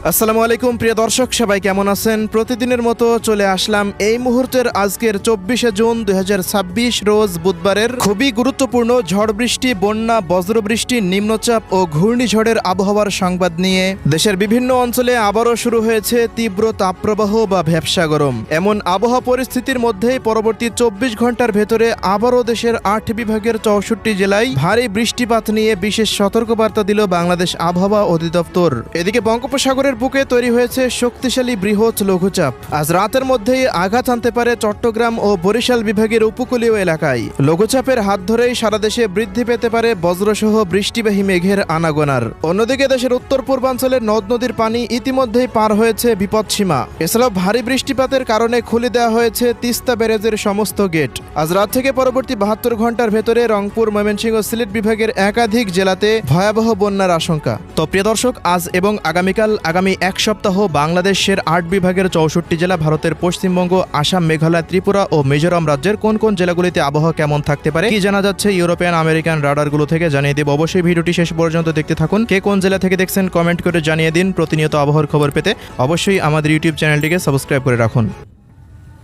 আসসালামু আলাইকুম প্রিয় দর্শক, সবাই কেমন আছেন? প্রতিদিনের মতো চলে আসলাম এই মুহূর্তের আজকের 24শে জুন 2026 রোজ বুধবারের খুবই গুরুত্বপূর্ণ ঝড় বৃষ্টি, বন্যা, বজ্রবৃষ্টি, নিম্নচাপ ও ঘূর্ণিঝড়ের আবহাওয়ার সংবাদ নিয়ে। দেশের বিভিন্ন অঞ্চলে আবারও শুরু হয়েছে তীব্র তাপপ্রবাহ বা ভ্যাপসা গরম। এমন আবহাওয়া পরিস্থিতির মধ্যেই পরবর্তী 24 ঘন্টার ভেতরে আবারও দেশের 8 বিভাগের 64 জেলায় ভারী বৃষ্টিপাত নিয়ে বিশেষ সতর্কবার্তা দিল বাংলাদেশ আবহাওয়া অধিদপ্তর। এদিকে বঙ্গোপসাগরের বুকে তৈরি হয়েছে শক্তিশালী বৃহৎ লঘুচাপ। আজ রাতের মধ্যেই আঘাত আনতে পারে চট্টগ্রাম ও বরিশাল বিভাগের উপকূলীয় এলাকায়। লঘুচাপের হাত ধরেই সারা দেশে বৃদ্ধি পেতে পারে বজ্রসহ বৃষ্টিবাহী মেঘের আনাগোনার। অন্যদিকে দেশের উত্তর পূর্বাঞ্চলের নদ নদীর পানি ইতিমধ্যেই পার হয়েছে বিপদসীমা। এছাড়াও ভারী বৃষ্টিপাতের কারণে খুলে দেওয়া হয়েছে তিস্তা ব্যারেজের সমস্ত গেট। আজ রাত থেকে পরবর্তী 72 ঘন্টার ভেতরে রংপুর, ময়মনসিংহ ও সিলেট বিভাগের একাধিক জেলাতে ভয়াবহ বন্যার আশঙ্কা। তো প্রিয় দর্শক, আজ এবং আগামী এক সপ্তাহ বাংলাদেশের 8 বিভাগের 64 জেলা, ভারতের পশ্চিমবঙ্গ, আসাম, মেঘালয়, ত্রিপুরা ও মিজোরাম রাজ্যের কোন কোন জেলাগুলিতে আবহাওয়া কেমন থাকতে পারে, কি জানা যাচ্ছে ইউরোপিয়ান আমেরিকান রাডারগুলো থেকে জানিয়ে দেব। অবশ্যই ভিডিওটি শেষ পর্যন্ত দেখতে থাকুন। কে কোন জেলা থেকে দেখছেন কমেন্ট করে জানিয়ে দিন। প্রতিনিয়ত আবহাওয়ার খবর পেতে অবশ্যই আমাদের ইউটিউব চ্যানেলটিকে সাবস্ক্রাইব করে রাখুন।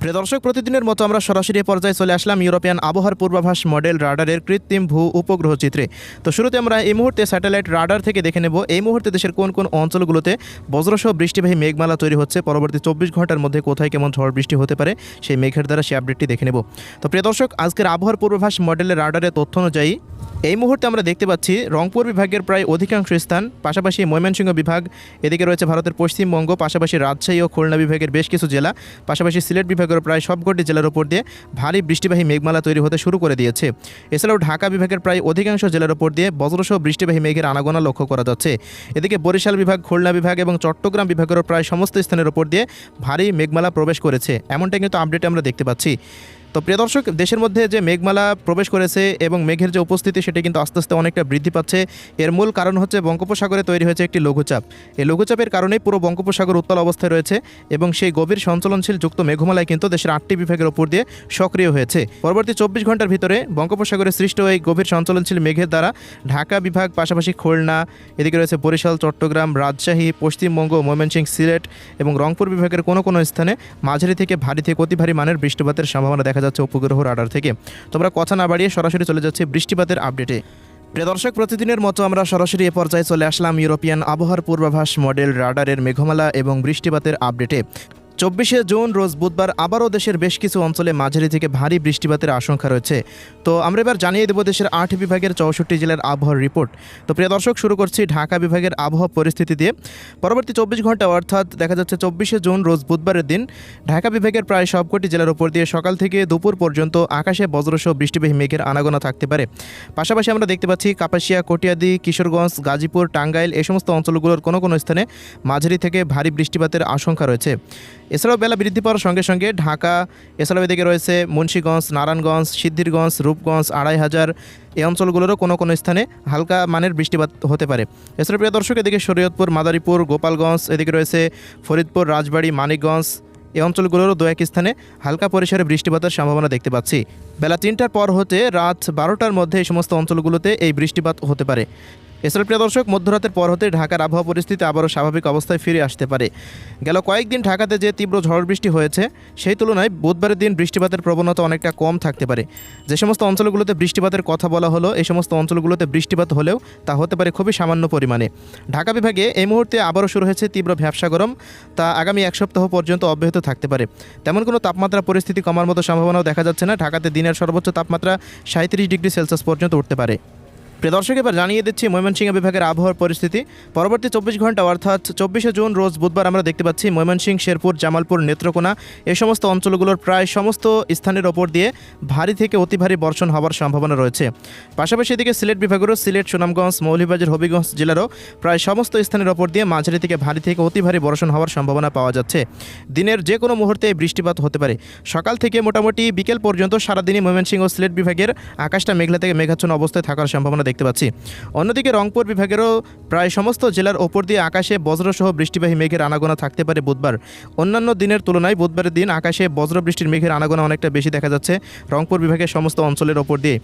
প্রিয় দর্শক, প্রতিদিনের মতো আমরা সরাসরি পর্যায়ে চলে আসলাম ইউরোপিয়ান আবহাওয়ার পূর্বাভাস মডেল রাডারের কৃত্রিম ভূ উপগ্রহ চিত্রে। তো শুরুতে আমরা এই মুহূর্তে স্যাটেলাইট রাডার থেকে দেখে নেব এই মুহূর্তে দেশের কোন কোন অঞ্চলগুলোতে বজ্রসহ বৃষ্টিবাহী মেঘমালা তৈরি হচ্ছে। পরবর্তী 24 ঘন্টার মধ্যে কোথায় কেমন ঝড় বৃষ্টি হতে পারে সেই মেঘের দ্বারা সেই আপডেটটি দেখে নেব। তো প্রিয় দর্শক, আজকের আবহাওয়ার পূর্বাভাস মডেলের রাডারের তথ্য অনুযায়ী এই মুহূর্তে আমরা দেখতে পাচ্ছি রংপুর বিভাগের প্রায় অধিকাংশ স্থান, পাশাপাশি ময়মনসিংহ বিভাগ, এদিকে রয়েছে ভারতের পশ্চিমবঙ্গ, পাশাপাশি রাজশাহী ও খুলনা বিভাগের বেশ কিছু জেলা, পাশাপাশি সিলেট বিভাগের প্রায় সবকটি জেলার উপর দিয়ে ভারী বৃষ্টিবাহী মেঘমালা তৈরি হতে শুরু করে দিয়েছে। এছাড়াও ঢাকা বিভাগের প্রায় অধিকাংশ জেলার উপর দিয়ে বজ্রসহ বৃষ্টিবাহী মেঘের আনাগোনা লক্ষ্য করা যাচ্ছে। এদিকে বরিশাল বিভাগ, খুলনা বিভাগ এবং চট্টগ্রাম বিভাগের প্রায় সমস্ত স্থানের উপর দিয়ে ভারী মেঘমালা প্রবেশ করেছে, এমনটা কিন্তু আপডেটে আমরা দেখতে পাচ্ছি। তো প্রিয় দর্শক, দেশের মধ্যে যে মেঘমালা প্রবেশ করেছে এবং মেঘের যে উপস্থিতি সেটি কিন্তু আস্তে আস্তে অনেকটা বৃদ্ধি পাচ্ছে। এর মূল কারণ হচ্ছে বঙ্গোপসাগরে তৈরি হয়েছে একটি লঘুচাপ। এই লঘুচাপের কারণেই পুরো বঙ্গোপসাগর উত্তাল অবস্থায় রয়েছে এবং সেই গভীর সঞ্চলনশীল যুক্ত মেঘমালায় কিন্তু দেশের 8টি বিভাগের উপর দিয়ে সক্রিয় হয়েছে। পরবর্তী 24 ঘন্টার ভিতরে বঙ্গোপসাগরে সৃষ্ট এই গভীর সঞ্চলনশীল মেঘের দ্বারা ঢাকা বিভাগ, পাশাপাশি খুলনা, এদিকে রয়েছে বরিশাল, চট্টগ্রাম, রাজশাহী, পশ্চিমবঙ্গ, ময়মনসিংহ, সিলেট এবং রংপুর বিভাগের কোনো কোনো স্থানে মাঝারি থেকে ভারী থেকে অতি ভারী মানের বৃষ্টিপাতের সম্ভাবনা দেখা যাচ্ছে উপগ্রহ রাডার থেকে। তোমরা কথা না বাড়িয়ে সরাসরি চলে যাচ্ছে বৃষ্টিপাতের আপডেটে। প্রিয় দর্শক, প্রতিদিনের মতো আমরা সরাসরি এ পর্যায়ে চলে আসলাম ইউরোপিয়ান আবহাওয়ার পূর্বাভাস মডেল রাডারের মেঘমালা এবং বৃষ্টিপাতের আপডেটে। 24শে জুন রোজ বুধবার আবারও দেশের বেশ কিছু অঞ্চলে মাঝারি থেকে ভারী বৃষ্টিপাতের আশঙ্কা রয়েছে। তো আমরা এবার জানিয়ে দেব দেশের 8 বিভাগের 64 জেলার আবহাওয়ার রিপোর্ট। তো প্রিয় দর্শক, শুরু করছি ঢাকা বিভাগের আবহাওয়া পরিস্থিতি দিয়ে। পরবর্তী 24 ঘন্টা অর্থাৎ দেখা যাচ্ছে 24শে জুন রোজ বুধবারের দিন ঢাকা বিভাগের প্রায় সবকটি জেলার উপর দিয়ে সকাল থেকে দুপুর পর্যন্ত আকাশে বজ্রসহ বৃষ্টিবাহী মেঘের আনাগোনা থাকতে পারে। পাশাপাশি আমরা দেখতে পাচ্ছি কাপাসিয়া, কটিয়াদি, কিশোরগঞ্জ, গাজীপুর, টাঙ্গাইল এই সমস্ত অঞ্চলগুলোর কোনো কোনো স্থানে মাঝারি থেকে ভারী বৃষ্টিপাতের আশঙ্কা রয়েছে। এছাড়াও বেলা বৃদ্ধি পাওয়ার সঙ্গে সঙ্গে ঢাকা, এছাড়াও এদিকে রয়েছে মুন্সিগঞ্জ, নারায়ণগঞ্জ, সিদ্ধিরগঞ্জ, রূপগঞ্জ, 2500 এই অঞ্চলগুলোরও কোনো কোনো স্থানে হালকা মানের বৃষ্টিপাত হতে পারে। এছাড়া প্রিয় দর্শক, এদিকে শরীয়তপুর, মাদারীপুর, গোপালগঞ্জ, এদিকে রয়েছে ফরিদপুর, রাজবাড়ী, মানিকগঞ্জ এই অঞ্চলগুলোরও দু এক স্থানে হালকা পরিসরে বৃষ্টিপাতের সম্ভাবনা দেখতে পাচ্ছি। বেলা 3টার পর হতে রাত 12টার মধ্যে এই সমস্ত অঞ্চলগুলোতে এই বৃষ্টিপাত হতে পারে। এছাড়া প্রিয় দর্শক, মধ্যরাতের পর হতে ঢাকার আবহাওয়া পরিস্থিতি আবারও স্বাভাবিক অবস্থায় ফিরে আসতে পারে। গেল কয়েকদিন ঢাকাতে যে তীব্র ঝড় বৃষ্টি হয়েছে সেই তুলনায় বুধবারের দিন বৃষ্টিপাতের প্রবণতা অনেকটা কম থাকতে পারে। যে সমস্ত অঞ্চলগুলোতে বৃষ্টিপাতের কথা বলা হলো এই সমস্ত অঞ্চলগুলোতে বৃষ্টিপাত হলেও তা হতে পারে খুবই সামান্য পরিমাণে। ঢাকা বিভাগে এই মুহূর্তে আবারও শুরু হয়েছে তীব্র ভ্যাপসা গরম, তা আগামী এক সপ্তাহ পর্যন্ত অব্যাহত থাকতে পারে। তেমন কোনো তাপমাত্রা পরিস্থিতি কমার মতো সম্ভাবনাও দেখা যাচ্ছে না। ঢাকাতে দিনের সর্বোচ্চ তাপমাত্রা 37 ডিগ্রি সেলসিয়াস পর্যন্ত উঠতে পারে। প্রিয় দর্শক, এবার জানিয়ে দিচ্ছি ময়মনসিংহ বিভাগের আবহাওয়ার পরিস্থিতি। পরবর্তী 24 ঘন্টা অর্থাৎ 24শে জুন রোজ বুধবার আমরা দেখতে পাচ্ছি ময়মনসিংহ, শেরপুর, জামালপুর, নেত্রকোনা এই সমস্ত অঞ্চলগুলোর প্রায় সমস্ত স্থানের ওপর দিয়ে ভারী থেকে অতি ভারী বর্ষণ হওয়ার সম্ভাবনা রয়েছে। পাশাপাশি এদিকে সিলেট বিভাগেরও সিলেট, সুনামগঞ্জ, মৌলভীবাজার, হবিগঞ্জ জেলারও প্রায় সমস্ত স্থানের ওপর দিয়ে মাঝারি থেকে ভারী থেকে অতি ভারী বর্ষণ হওয়ার সম্ভাবনা পাওয়া যাচ্ছে। দিনের যে কোনো মুহূর্তে বৃষ্টিপাত হতে পারে। সকাল থেকে মোটামুটি বিকেল পর্যন্ত সারাদিনই ময়মনসিংহ ও সিলেট বিভাগের আকাশটা মেঘলা থেকে মেঘাচ্ছন্ন অবস্থায় থাকার সম্ভাবনা দেখতে পাচ্ছি। অন্যদিকে রংপুর বিভাগেরও প্রায় সমস্ত জেলার ওপর দিয়ে আকাশে বজ্রসহ বৃষ্টিবাহী মেঘের আনাগোনা থাকতে পারে বুধবার। অন্যান্য দিনের তুলনায় বুধবারের দিন আকাশে বজ্রবৃষ্টির মেঘের আনাগোনা অনেকটা বেশি দেখা যাচ্ছে রংপুর বিভাগের সমস্ত অঞ্চলের ওপর দিয়ে।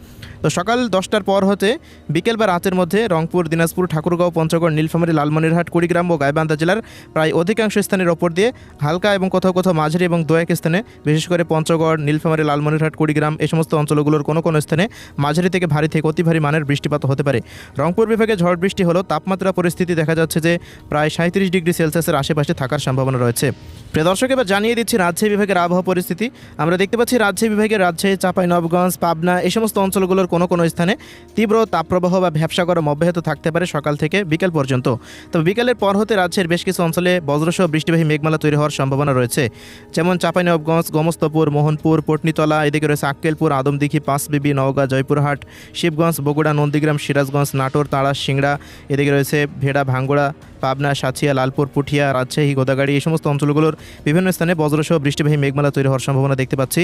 তো সকাল 10টার পর হতে বিকেল বা রাতের মধ্যে রংপুর, দিনাজপুর, ঠাকুরগাঁও, পঞ্চগড়, নীলফামারী, লালমনিরহাট, কুড়িগ্রাম ও গাইবান্ধা জেলার প্রায় অধিকাংশ স্থানের ওপর দিয়ে হালকা এবং কোথাও কোথাও মাঝারি এবং দু এক স্থানে, বিশেষ করে পঞ্চগড়, নীলফামারী, লালমনিরহাট, কুড়িগ্রাম এই সমস্ত অঞ্চলগুলোর কোনো কোনো স্থানে মাঝারি থেকে ভারী থেকে অতি ভারী মানের বৃষ্টিপাত হতে পারে। রংপুর বিভাগে ঝড় বৃষ্টি হলো তাপমাত্রা পরিস্থিতি দেখা যাচ্ছে যে প্রায় 37 ডিগ্রি সেলসিয়াসের আশেপাশে থাকার সম্ভাবনা রয়েছে। প্রিয় দর্শক, এবার জানিয়ে দিচ্ছি রাজশাহী বিভাগের আবহাওয়া পরিস্থিতি। আমরা দেখতে পাচ্ছি রাজশাহী বিভাগের রাজশাহী, চাঁপাইনবাবগঞ্জ, পাবনা এই সমস্ত অঞ্চলগুলোর কোনো কোনো স্থানে তীব্র তাপপ্রবাহ বা ভ্যাপসা গরম অব্যাহত থাকতে পারে সকাল থেকে বিকেল পর্যন্ত। তবে বিকেলের পর হতে রাজ্যের বেশ কিছু অঞ্চলে বজ্রসহ বৃষ্টিবাহী মেঘমালা তৈরি হওয়ার সম্ভাবনা রয়েছে। যেমন চাঁপাইনবাবগঞ্জ, গোমস্তপুর, মোহনপুর, পটনীতলা, এদিকে রয়েছে আক্কেলপুর, আদমদিঘি, পাঁচবিবি, নওগাঁ, জয়পুরহাট, শিবগঞ্জ, বগুড়া, নন্দীগ্রাম, সিরাজগঞ্জ, নাটোর, তাড়া, সিংড়া, এদিকে রয়েছে ভেড়া, ভাঙ্গুড়া, পাবনা, সাঁথিয়া, লালপুর, পুঠিয়া, রাজশাহী, গোদাগাড়ি এই সমস্ত অঞ্চলগুলোর বিভিন্ন স্থানে বজ্রসহ বৃষ্টিবাহী মেঘমালা তৈরি হওয়ার সম্ভাবনা দেখতে পাচ্ছি।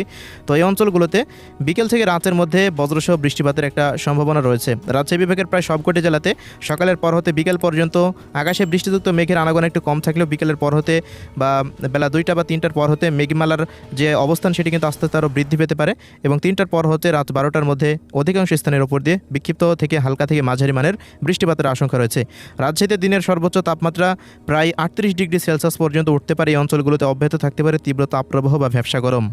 তো এই অঞ্চলগুলোতে বিকেল থেকে রাতের মধ্যে বজ্রসহ বৃষ্টিপাতের একটা সম্ভাবনা রয়েছে। রাজশাহী বিভাগের প্রায় সবকটি জেলাতে সকালের পর হতে বিকেল পর্যন্ত আকাশে বৃষ্টিযুক্ত মেঘের আনাগোনা একটু কম থাকলেও বিকেলের পর হতে বা বেলা 2টা বা 3টার পর হতে মেঘমালার যে অবস্থান সেটি কিন্তু আস্তে আস্তে আরও বৃদ্ধি পেতে পারে এবং 3টার পর হতে রাত 12টার মধ্যে অধিকাংশ স্থানের ওপর দিয়ে বিক্ষিপ্ত থেকে হালকা থেকে মাঝারি মানের বৃষ্টিপাতের আশঙ্কা রয়েছে। রাজশাহীতে দিনের সর্বোচ্চ তাপমাত্রা প্রায় 38 ডিগ্রি সেলসিয়াস পর্যন্ত উঠতে পারে। এই অঞ্চলগুলোতে অব্যাহত থাকতে পারে তীব্র তাপপ্রবাহ বা ভ্যাপসা গরম।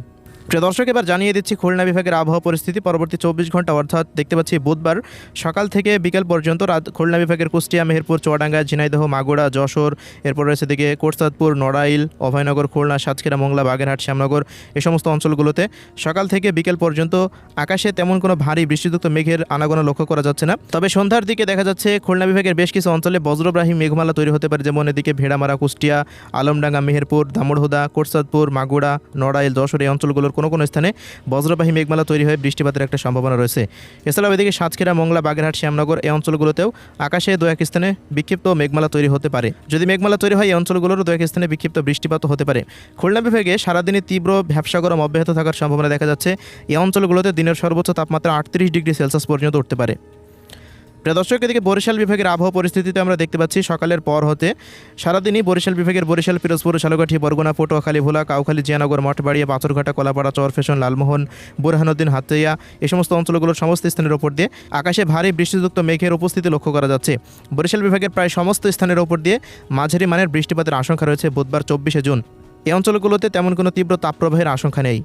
প্রিয় দর্শক, এবার জানিয়ে দিচ্ছি খুলনা বিভাগের আবহাওয়া পরিস্থিতি পরবর্তী 24 ঘন্টা, অর্থাৎ দেখতে পাচ্ছি বুধবার সকাল থেকে বিকেল পর্যন্ত খুলনা বিভাগের কুষ্টিয়া, মেহেরপুর, চুয়াডাঙ্গা, ঝিনাইদহ, মাগুরা, যশোর, এরপর রয়েছে দিকে কোটচাঁদপুর, নড়াইল, অভয়নগর, খুলনা, সাতক্ষীরা, মোংলা, বাগেরহাট, শ্যামনগর এই সমস্ত অঞ্চলগুলোতে সকাল থেকে বিকেল পর্যন্ত আকাশে তেমন কোনো ভারী বৃষ্টিযুক্ত মেঘের আনাগোনা লক্ষ্য করা যাচ্ছে না। তবে সন্ধ্যার দিকে দেখা যাচ্ছে খুলনা বিভাগের বেশ কিছু অঞ্চলে বজ্রবাহী মেঘমালা তৈরি হতে পারে, যেমন এদিকে ভেড়ামারা, কুষ্টিয়া, আলমডাঙ্গা, মেহেরপুর, দামোড়হুদা, কোটচাঁদপুর, মাগুরা, নড়াইল, যশোর এই অঞ্চলগুলোর কোনো কোনো স্থানে বজ্রবাহী মেঘমালা তৈরি হয়ে বৃষ্টিপাতের একটা সম্ভাবনা রয়েছে। এছাড়াও এদিকে সাতক্ষীরা, মোংলা, বাগেরহাট, শ্যামনগর এই অঞ্চলগুলোতেও আকাশে দু এক স্থানে বিক্ষিপ্ত মেঘমালা তৈরি হতে পারে। যদি মেঘমালা তৈরি হয় এই অঞ্চলগুলোরও দু এক স্থানে বিক্ষিপ্ত বৃষ্টিপাত হতে পারে। খুলনা বিভাগে সারাদিনে তীব্র ভ্যাপসা গরম অব্যাহত থাকার সম্ভাবনা দেখা যাচ্ছে। এই অঞ্চলগুলোতে দিনের সর্বোচ্চ তাপমাত্রা 38 ডিগ্রি সেলসিয়াস পর্যন্ত উঠতে পারে। প্রিয় দর্শক, এদিকে বরিশাল বিভাগের আবহাওয়া পরিস্থিতিতে আমরা দেখতে পাচ্ছি সকালের পর হতে সারাদিনই বরিশাল বিভাগের বরিশাল, পিরোজপুর, সালুকাঠি, বরগুনা, পটুয়াখালী, ভোলা, কাউখালী, জিয়ানগর, মঠবাড়িয়া, পাথরঘাটা, কলাপাড়া, চরফেশন, লালমোহন, বুরহানুদ্দিন, হাতিয়া এই সমস্ত অঞ্চলগুলোর সমস্ত স্থানের ওপর দিয়ে আকাশে ভারী বৃষ্টিযুক্ত মেঘের উপস্থিতি লক্ষ্য করা যাচ্ছে। বরিশাল বিভাগের প্রায় সমস্ত স্থানের ওপর দিয়ে মাঝারি মানের বৃষ্টিপাতের আশঙ্কা রয়েছে বুধবার 24শে জুন। এই অঞ্চলগুলোতে তেমন কোনো তীব্র তাপপ্রবাহের আশঙ্কা নেই।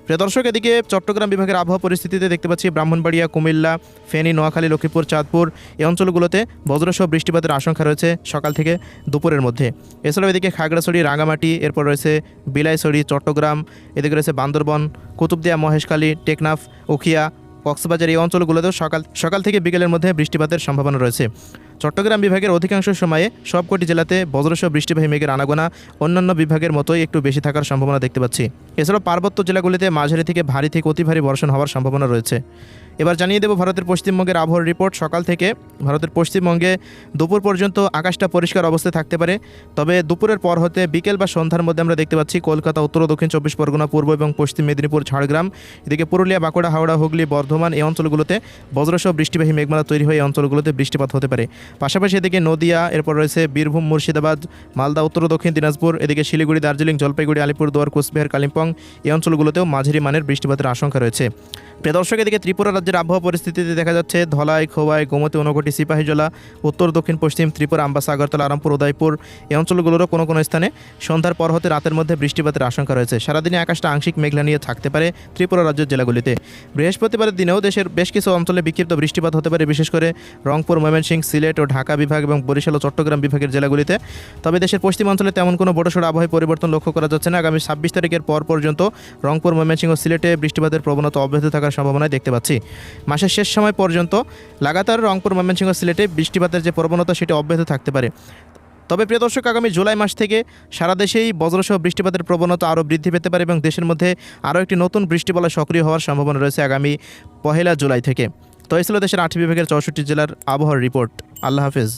প্রিয় দর্শক, এদিকে চট্টগ্রাম বিভাগের আবহাওয়া পরিস্থিতিতে দেখতে পাচ্ছি ব্রাহ্মণবাড়িয়া, কুমিল্লা, ফেনী, নোয়াখালী, লক্ষ্মীপুর, চাঁদপুর এই অঞ্চলগুলোতে বজ্রসহ বৃষ্টিপাতের আশঙ্কা রয়েছে সকাল থেকে দুপুরের মধ্যে। এছাড়াও এদিকে খাগড়াছড়ি, রাঙামাটি, এরপর রয়েছে বিলাইছড়ি, চট্টগ্রাম, এদিকে রয়েছে বান্দরবন, কুতুবদিয়া, মহেশখালী, টেকনাফ, উখিয়া, কক্সবাজার এই অঞ্চলগুলোতেও সকাল থেকে বিকেলের মধ্যে বৃষ্টিপাতের সম্ভাবনা রয়েছে। চট্টগ্রাম বিভাগের অধিকাংশ সময়ে সবকটি জেলাতে বজ্রসহ বৃষ্টিবাহী মেঘের আনাগোনা অন্যান্য বিভাগের মতোই একটু বেশি থাকার সম্ভাবনা দেখতে পাচ্ছি। এছাড়াও পার্বত্য জেলাগুলিতে মাঝারি থেকে ভারী থেকে অতি ভারী বর্ষণ হওয়ার সম্ভাবনা রয়েছে। এবার জানিয়ে দেব ভারতের পশ্চিমবঙ্গের আবহাওয়ার রিপোর্ট। সকাল থেকে ভারতের পশ্চিমবঙ্গে দুপুর পর্যন্ত আকাশটা পরিষ্কার অবস্থায় থাকতে পারে। তবে দুপুরের পর হতে বিকেল বা সন্ধ্যার মধ্যে আমরা দেখতে পাচ্ছি কলকাতা, উত্তর ও দক্ষিণ 24 পরগনা, পূর্ব এবং পশ্চিম মেদিনীপুর, ঝাড়গ্রাম, এদিকে পুরুলিয়া, বাঁকুড়া, হাওড়া, হুগলি, বর্ধমান এই অঞ্চলগুলোতে বজ্রসহ বৃষ্টিবাহী মেঘমালা তৈরি হয়ে এই অঞ্চলগুলোতে বৃষ্টিপাত হতে পারে। পাশাপাশি এদিকে নদিয়া, এরপর রয়েছে বীরভূম, মুর্শিদাবাদ, মালদা, উত্তর ও দক্ষিণ দিনাজপুর, এদিকে শিলিগুড়ি, দার্জিলিং, জলপাইগুড়ি, আলিপুরদুয়ার, কোচবিহার, কালিম্পং এই অঞ্চলগুলোতেও মাঝারি মানের বৃষ্টিপাতের আশঙ্কা রয়েছে। প্রিয় দর্শক, এদিকে ত্রিপুরা রাজ্যের আবহাওয়া পরিস্থিতিতে দেখা যাচ্ছে ধলাই, খোয়াই, গোমতী, ঊনকোটি, সিপাহীজলা, উত্তর দক্ষিণ পশ্চিম ত্রিপুরা, আমবাসা, আগরতলা, আরামপুর, উদয়পুর এই অঞ্চলগুলোরও কোনো কোনো স্থানে সন্ধ্যার পর হতে রাতের মধ্যে বৃষ্টিপাতের আশঙ্কা রয়েছে। সারাদিনে আকাশটা আংশিক মেঘলা নিয়ে থাকতে পারে ত্রিপুরা রাজ্যের জেলাগুলিতে। বৃহস্পতিবারের দিনেও দেশের বেশ কিছু অঞ্চলে বিক্ষিপ্ত বৃষ্টিপাত হতে পারে, বিশেষ করে রংপুর, ময়মনসিংহ, সিলেট ও ঢাকা বিভাগ এবং বরিশাল ও চট্টগ্রাম বিভাগের জেলাগুলিতে। তবে দেশের পশ্চিমাঞ্চলে তেমন কোনো বড়সড় আবহাওয়া পরিবর্তন লক্ষ্য করা যাচ্ছে না। আগামী 26 তারিখের পর পর্যন্ত রংপুর, ময়মনসিংহ ও সিলেটে বৃষ্টিপাতের প্রবণতা অব্যাহত থাকার সম্ভাবনা দেখতে পাচ্ছি। মাসের শেষ সময় পর্যন্ত লাগাতার রংপুর, ময়মনসিংহ, সিলেটে বৃষ্টিপাতের যে প্রবণতা সেটি অব্যাহত থাকতে পারে। তবে প্রিয় দর্শক, আগামী জুলাই মাস থেকে সারা দেশেই বজ্রসহ বৃষ্টিপাতের প্রবণতা আরও বৃদ্ধি পেতে পারে এবং দেশের মধ্যে আরও একটি নতুন বৃষ্টিবলয় সক্রিয় হওয়ার সম্ভাবনা রয়েছে আগামী 1 জুলাই থেকে। তো এই ছিল দেশের 8 বিভাগের 64 জেলার আবহাওয়ার রিপোর্ট। আল্লাহ হাফেজ।